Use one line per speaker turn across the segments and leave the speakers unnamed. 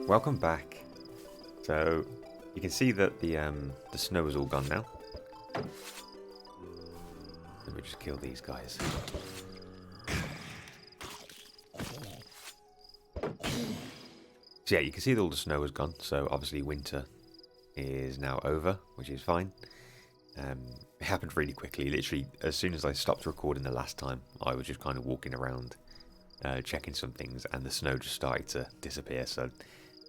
Welcome back. So you can see that the snow is all gone now. Let me just kill these guys. So yeah, you can see that all the snow is gone. So obviously winter is now over, which is fine. It happened really quickly. Literally, as soon as I stopped recording the last time, I was just kind of walking around, checking some things, and the snow just started to disappear. So it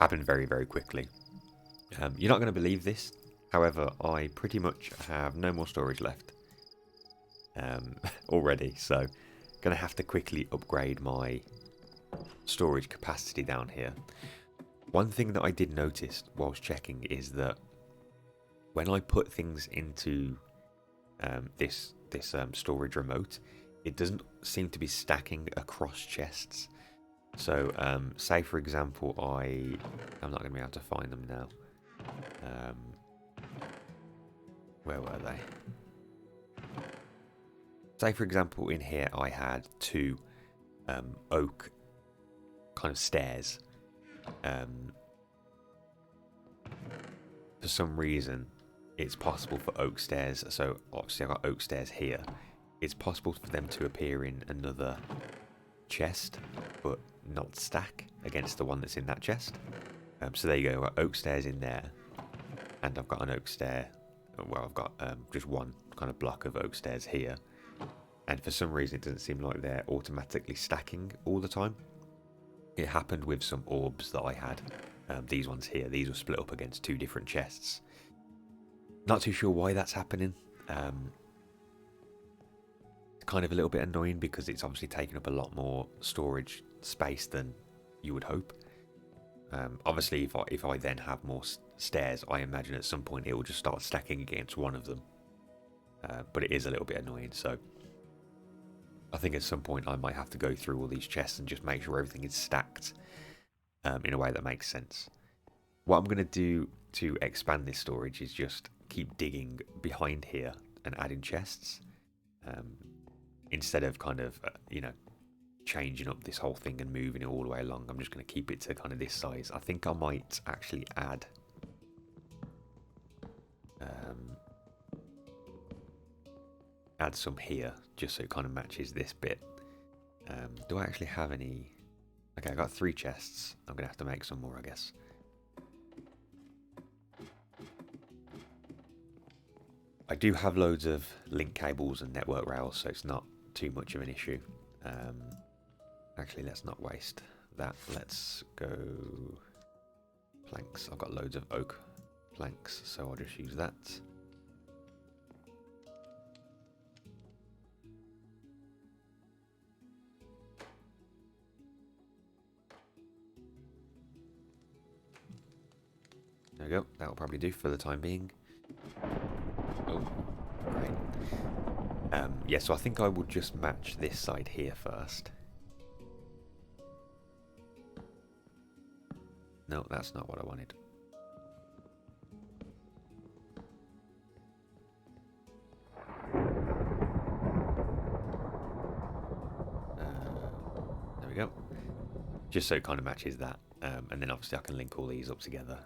happened very, very quickly. You're not going to believe this. However, I pretty much have no more storage left already. So going to have to quickly upgrade my storage capacity down here. One thing that I did notice whilst checking is that when I put things into this storage remote, it doesn't seem to be stacking across chests. So say for example I'm not going to be able to find them now. Where were they? Say for example in here I had two oak kind of stairs. For some reason it's possible for oak stairs, so obviously I've got oak stairs here. It's possible for them to appear in another chest but not stack against the one that's in that chest. So there you go, I've got oak stairs in there, and I've got an oak stair, well I've got just one kind of block of oak stairs here, and for some reason it doesn't seem like they're automatically stacking all the time. It happened with some orbs that I had. These ones here, these were split up against two different chests. Not too sure why that's happening. It's kind of a little bit annoying because it's obviously taking up a lot more storage space than you would hope. Obviously if I then have more stairs, I imagine at some point it will just start stacking against one of them. But it is a little bit annoying, so I think at some point I might have to go through all these chests and just make sure everything is stacked in a way that makes sense. What I'm going to do to expand this storage is just keep digging behind here and adding chests, instead of kind of changing up this whole thing and moving it all the way along. I'm just going to keep it to kind of this size. I think I might actually add some here just so it kind of matches this bit. Do I actually have any? Okay, I got 3 chests. I'm going to have to make some more, I guess. I do have loads of link cables and network rails, so it's not too much of an issue. Actually, let's not waste that. Let's go planks. I've got loads of oak planks, so I'll just use that. There we go. That will probably do for the time being. Oh, great. Yeah, so I think I will just match this side here first. No, that's not what I wanted. There we go. Just so it kind of matches that. And then obviously I can link all these up together.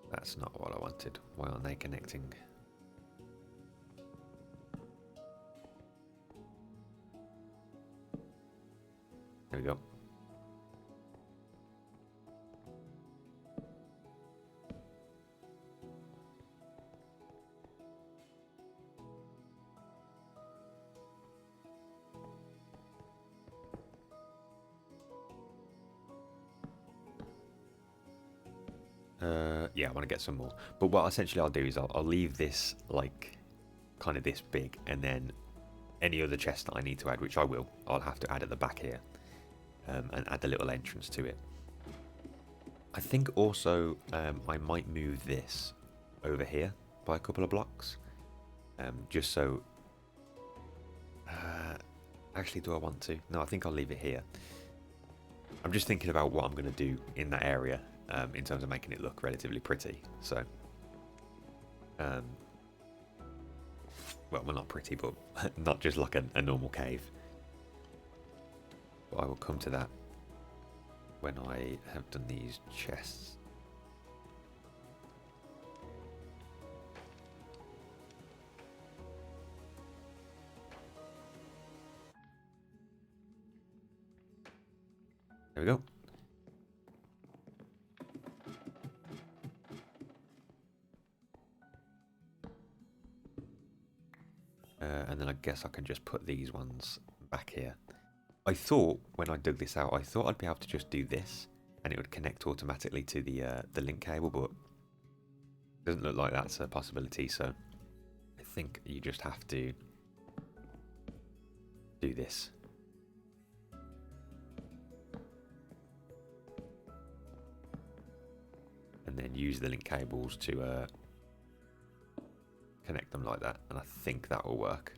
That's not what I wanted. Why aren't they connecting? There we go. Yeah, I want to get some more. But what essentially I'll do is I'll leave this like kind of this big, and then any other chest that I need to add, which I will, I'll have to add at the back here, and add a little entrance to it. I think also I might move this over here by a couple of blocks, just so... actually, do I want to? No, I think I'll leave it here. I'm just thinking about what I'm going to do in that area. In terms of making it look relatively pretty. So, well, not pretty, but not just like a normal cave. But I will come to that when I have done these chests. There we go. And then I guess I can just put these ones back here. I thought when I dug this out, I thought I'd be able to just do this and it would connect automatically to the link cable, but it doesn't look like that's a possibility. So I think you just have to do this. And then use the link cables to connect them like that, and I think that will work.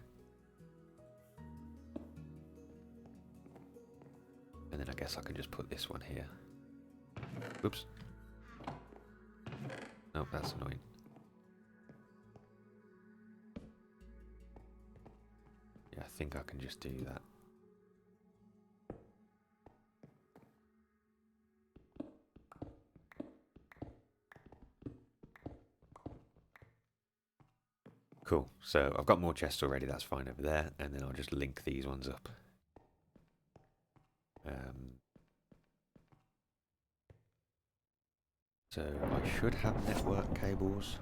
And then I guess I can just put this one here. Whoops. Oh, that's annoying. Yeah, I think I can just do that. Cool, so I've got more chests already, that's fine over there, and then I'll just link these ones up. So I should have network cables.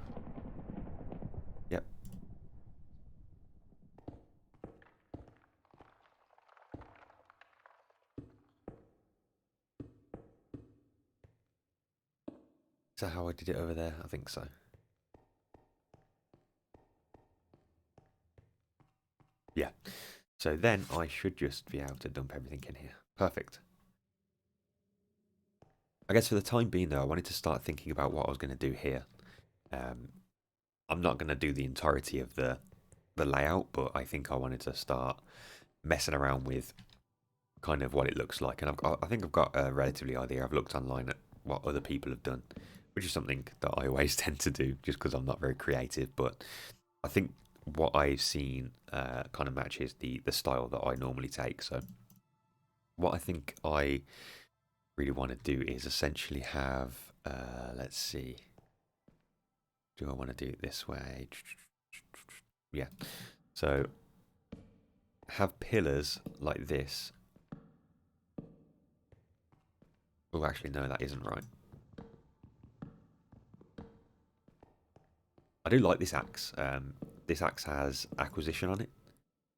Yep. Is that how I did it over there? I think so. Yeah. So then I should just be able to dump everything in here. Perfect. I guess for the time being though, I wanted to start thinking about what I was going to do here. I'm not going to do the entirety of the layout, but I think I wanted to start messing around with kind of what it looks like. And I think I've got a relatively idea. I've looked online at what other people have done, which is something that I always tend to do just because I'm not very creative. But I think what I've seen kind of matches the style that I normally take. So what I think I really want to do is essentially have, let's see, do I want to do it this way? Yeah, so have pillars like this. Oh, actually, no, that isn't right. I do like this axe. This axe has acquisition on it,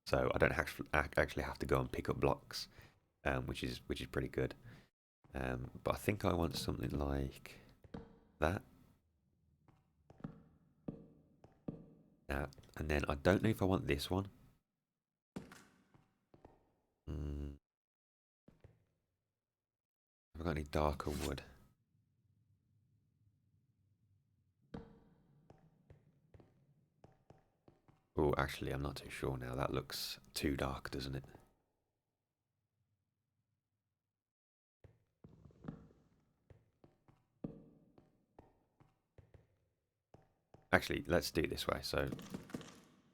so I don't actually have to go and pick up blocks, which is pretty good. But I think I want something like that. And then I don't know if I want this one. Have I got any darker wood? Oh, actually, I'm not too sure now. That looks too dark, doesn't it? Actually, let's do it this way. So,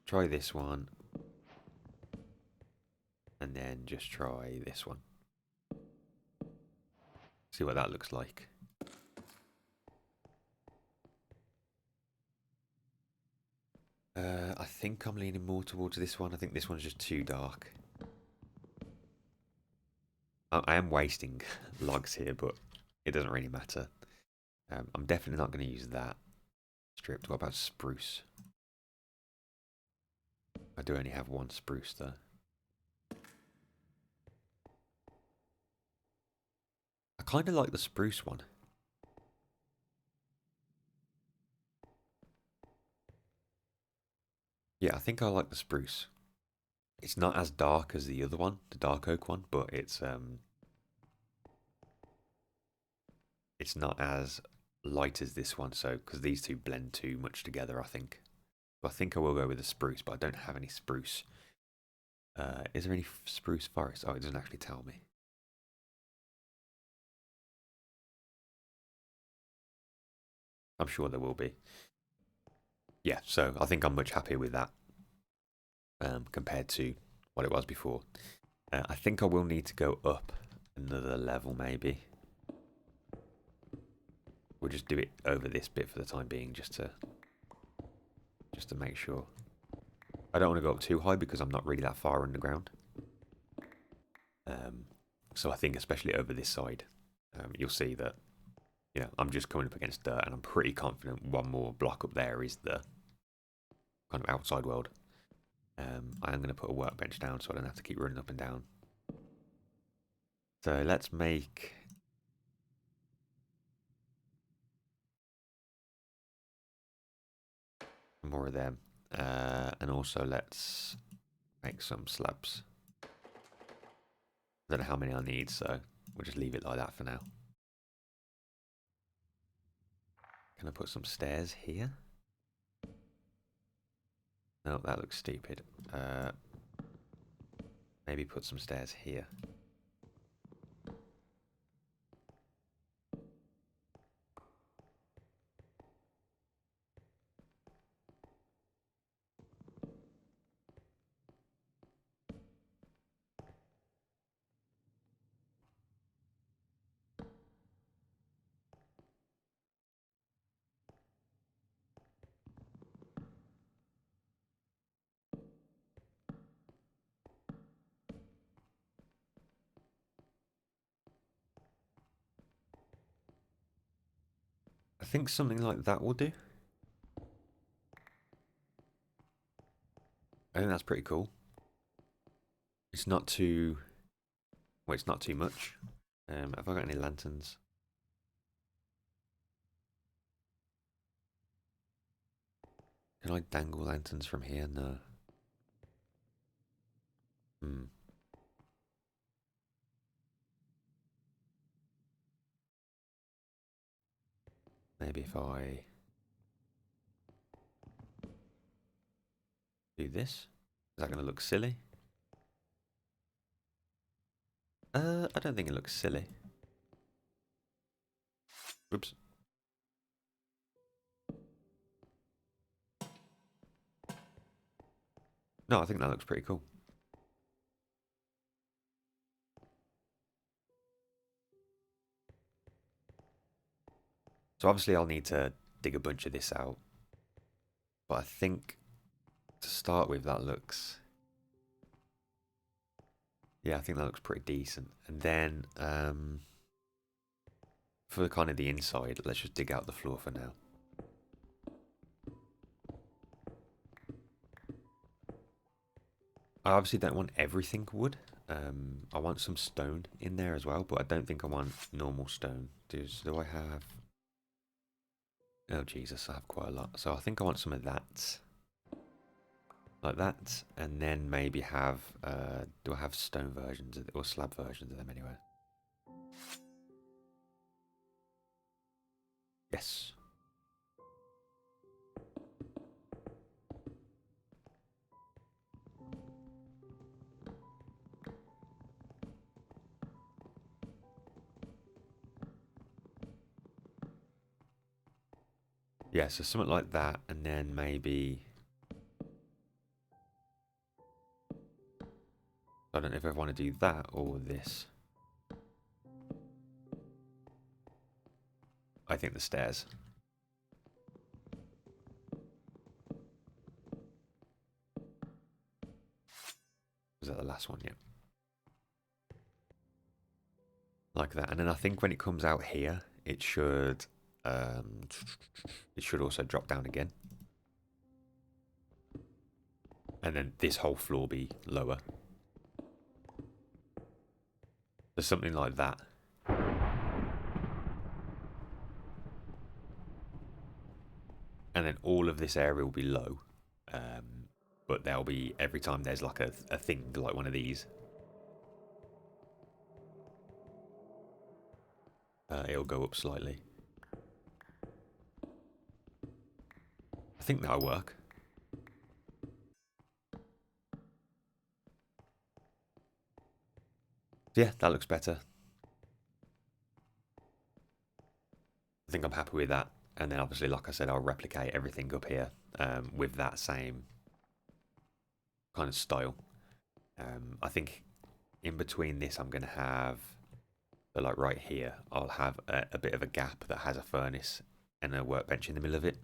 try this one. And then just try this one. See what that looks like. I think I'm leaning more towards this one. I think this one's just too dark. I am wasting logs here, but it doesn't really matter. I'm definitely not going to use that stripped. What about spruce? I do only have one spruce though. I kind of like the spruce one. Yeah, I think I like the spruce. It's not as dark as the other one, the dark oak one, but it's not as light as this one. So because these two blend too much together, I think. So I think I will go with the spruce, but I don't have any spruce. Is there any spruce forest? Oh, it doesn't actually tell me. I'm sure there will be. Yeah, so I think I'm much happier with that compared to what it was before. I think I will need to go up another level, maybe. We'll just do it over this bit for the time being, just to make sure. I don't want to go up too high because I'm not really that far underground. So I think especially over this side, you'll see that, you know, I'm just coming up against dirt, and I'm pretty confident one more block up there is the kind of outside world. I am going to put a workbench down so I don't have to keep running up and down. So let's make more of them. And also let's make some slabs. I don't know how many I need, so we'll just leave it like that for now. Can I put some stairs here? No, that looks stupid. Maybe put some stairs here. I think something like that will do. I think that's pretty cool. It's not too... Well, it's not too much. Have I got any lanterns? Can I dangle lanterns from here? No. Maybe if I do this, is that going to look silly? I don't think it looks silly. Oops. No, I think that looks pretty cool. So obviously I'll need to dig a bunch of this out. But I think to start with that looks... Yeah, I think that looks pretty decent. And then for kind of the inside, let's just dig out the floor for now. I obviously don't want everything wood. I want some stone in there as well, but I don't think I want normal stone. Do I have... Oh Jesus, I have quite a lot. So I think I want some of that. Like that, and then maybe have... do I have stone versions or slab versions of them anyway? Yes. Yeah, so something like that, and then maybe... I don't know if I want to do that or this. I think the stairs. Was that the last one? Yeah. Like that. And then I think when it comes out here, it should also drop down again. And then this whole floor be lower. So something like that. And then all of this area will be low. But there'll be, every time there's like a thing, like one of these, it'll go up slightly. I think that'll work. Yeah, that looks better. I think I'm happy with that. And then obviously, like I said, I'll replicate everything up here with that same kind of style. I think in between this, I'm going to have, so like right here, I'll have a bit of a gap that has a furnace and a workbench in the middle of it.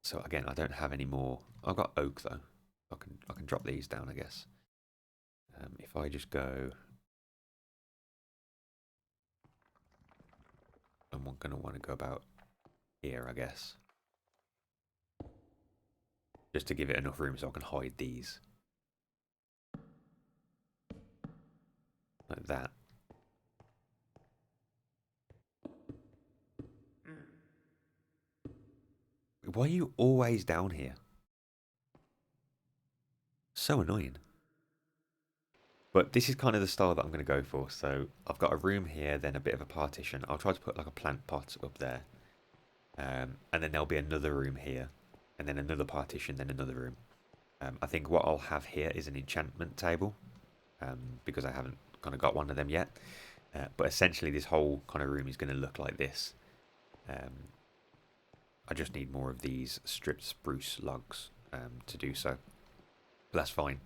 So again, I don't have any more. I've got oak though. I can drop these down, I guess. If I just go, I'm going to want to go about here, I guess, just to give it enough room so I can hide these like that. Why are you always down here? So annoying. But this is kind of the style that I'm going to go for. So I've got a room here, then a bit of a partition. I'll try to put like a plant pot up there. And then there'll be another room here. And then another partition, then another room. I think what I'll have here is an enchantment table. Because I haven't kind of got one of them yet. But essentially this whole kind of room is going to look like this. I just need more of these stripped spruce logs to do so. But that's fine.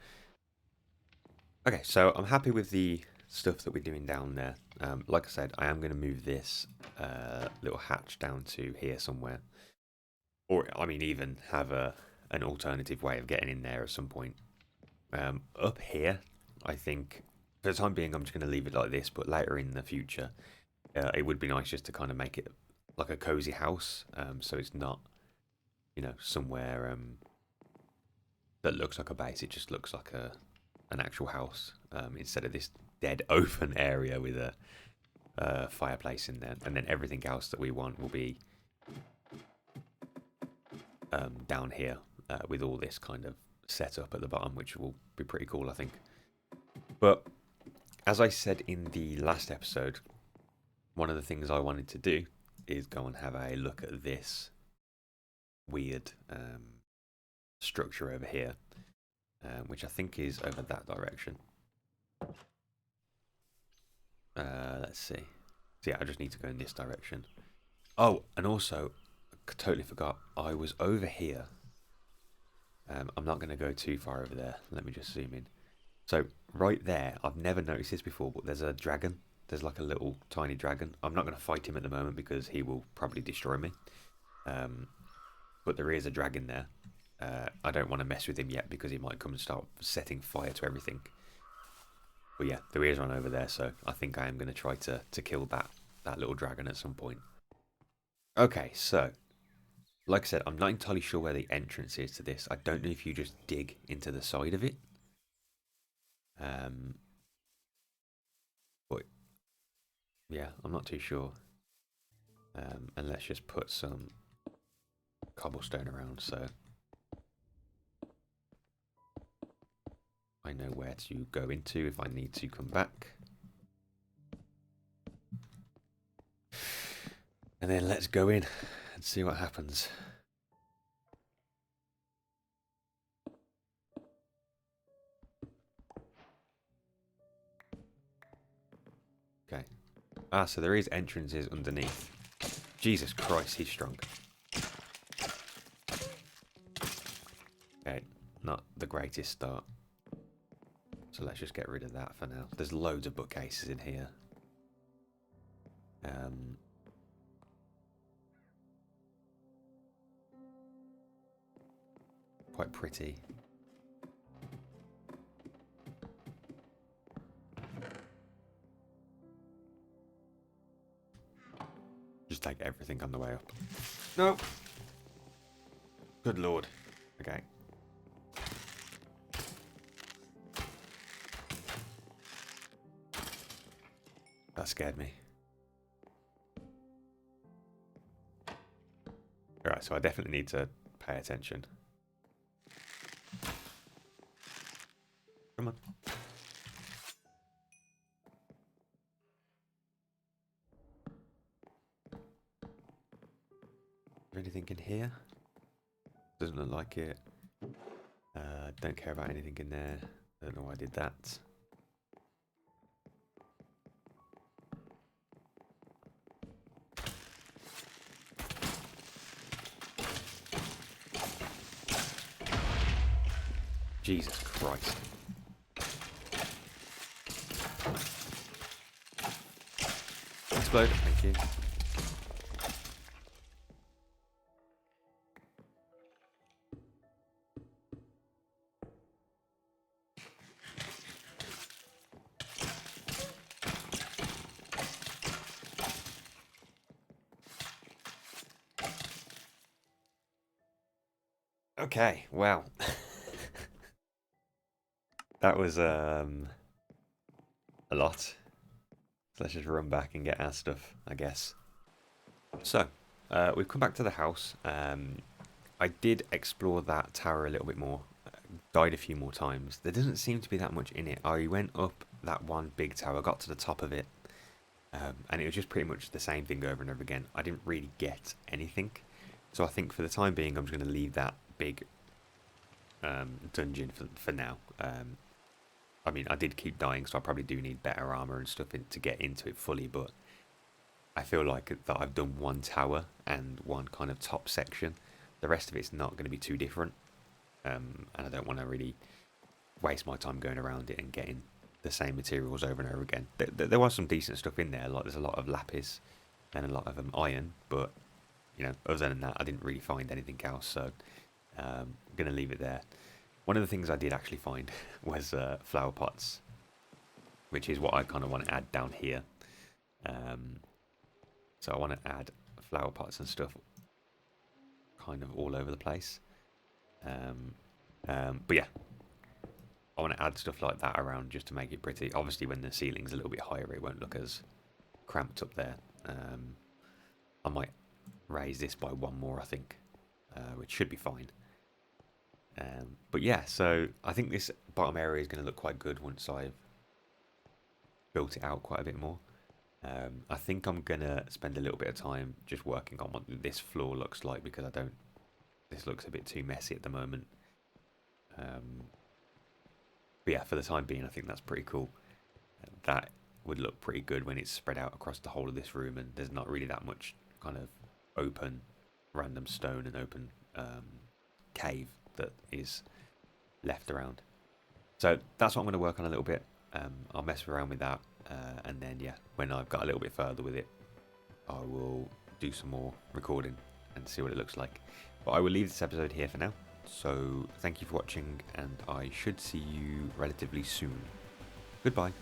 Okay, so I'm happy with the stuff that we're doing down there. Like I said, I am going to move this little hatch down to here somewhere. Or, I mean, even have an alternative way of getting in there at some point. Up here, I think, for the time being, I'm just going to leave it like this. But later in the future, it would be nice just to kind of make it like a cozy house. So it's not, you know, somewhere that looks like a base. It just looks like an actual house instead of this dead open area with a fireplace in there. And then everything else that we want will be down here with all this kind of setup at the bottom, which will be pretty cool, I think. But as I said in the last episode, one of the things I wanted to do is go and have a look at this weird structure over here, which I think is over that direction. Let's see. So yeah, I just need to go in this direction. Oh, and also, I totally forgot, I was over here. I'm not going to go too far over there. Let me just zoom in. So right there, I've never noticed this before, but there's a dragon. There's like a little tiny dragon. I'm not going to fight him at the moment because he will probably destroy me. But there is a dragon there. I don't want to mess with him yet because he might come and start setting fire to everything. But yeah, there is one over there, so I think I am going to try to kill that little dragon at some point. Okay, so like I said, I'm not entirely sure where the entrance is to this. I don't know if you just dig into the side of it. But yeah, I'm not too sure. And let's just put some cobblestone around so I know where to go into if I need to come back. And then let's go in and see what happens. Okay. Ah, so there is entrances underneath. Jesus Christ, he's strong. Okay, not the greatest start. So let's just get rid of that for now. There's loads of bookcases in here. Quite pretty. Just take everything on the way up. No. Good lord. Okay. That scared me. Alright, so I definitely need to pay attention. Come on. Is there anything in here? Doesn't look like it. Don't care about anything in there. Don't know why I did that. Jesus Christ. Explode, thank you. Okay, well. That was a lot. So let's just run back and get our stuff, I guess. So, we've come back to the house. I did explore that tower a little bit more. Died a few more times. There doesn't seem to be that much in it. I went up that one big tower, got to the top of it, and it was just pretty much the same thing over and over again. I didn't really get anything. So I think for the time being, I'm just going to leave that big dungeon for now. I mean, I did keep dying, so I probably do need better armor and stuff to get into it fully, but I feel like that I've done one tower and one kind of top section. The rest of it's not going to be too different, and I don't want to really waste my time going around it and getting the same materials over and over again. There was some decent stuff in there, like there's a lot of lapis and a lot of iron, but you know, other than that, I didn't really find anything else, so I'm going to leave it there. One of the things I did actually find was flower pots, which is what I kind of want to add down here. So I want to add flower pots and stuff kind of all over the place. But yeah, I want to add stuff like that around just to make it pretty. Obviously, when the ceiling's a little bit higher, it won't look as cramped up there. I might raise this by one more, I think, which should be fine. But yeah, so I think this bottom area is going to look quite good once I've built it out quite a bit more. I think I'm going to spend a little bit of time just working on what this floor looks like, because this looks a bit too messy at the moment. But yeah, for the time being, I think that's pretty cool. That would look pretty good when it's spread out across the whole of this room, and there's not really that much kind of open random stone and open cave that is left around. So that's what I'm going to work on a little bit. I'll mess around with that, and then yeah, when I've got a little bit further with it, I will do some more recording and see what it looks like. But I will leave this episode here for now. So thank you for watching, and I should see you relatively soon. Goodbye.